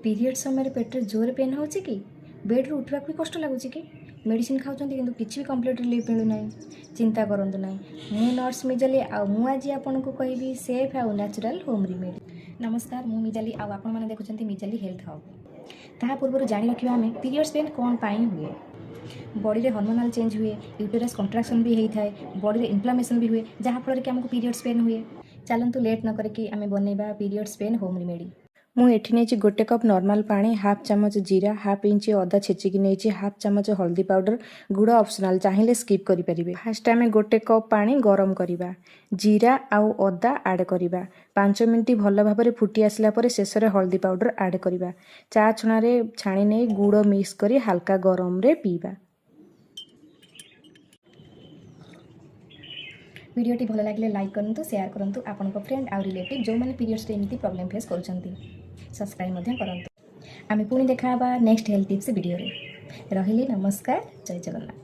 Period समय पेट जोर pen हो कि बेड्रु उठा भी कष्ट लगुच कि मेडिसिन खाऊँ कि किसी भी कम्प्लीट रिलीफ मिलूना। चिंता करूँ ना। मु नर्स मिजाली आज आपन को कहि सेफ आउ नेचुरल होम रेमेडी। नमस्कार, मु मिजाली आपण मैंने देखुं मिजाली हेल्थ हब। ता पूर्व जानी रखा आम पीरियड्स पेन कौन पाई हुए। बॉडी रे हार्मोनल चेंज हुए, यूटेरस कंट्राक्शन भी होता है, बॉडी रे इन्फ्लेमेशन भी हुए जहाँफल कि आमको पीरियड्स पेन हुए। चलतु लेट न करके आम बनइबा पीरियड्स पेन होम रेमेडी। मुझे गोटे कप नॉर्मल पानी, हाफ चमच जीरा, हाफ इंच अदा छेचिकी नहीं, हाफ चमच हल्दी पाउडर, गुड़ ऑप्शनल चाहिए स्किप करें। फास्ट आम गोटे कप पानी गरम करवा, जीरा आउ अदा आड करवा, 5 मिनट भल भाव फुटी आसला शेष में हल्दी पाउडर आड करवा। चा छुणारे छाणी नहीं गुड़ मिक्स कर हल्का गरम रे पीवा। वीडियोटी भल लगे लाइक करूँ, शेयर करूँ आपण फ्रेंड आउ रिलेटिव जो मैंने पीरियड्स एमती प्रॉब्लम फेस कर। सब्सक्राइब करूँ। आम पुणी देखा नेक्स्ट हेल्थ टिप्स वीडियो रे। रही नमस्कार, जय जगन्नाथ।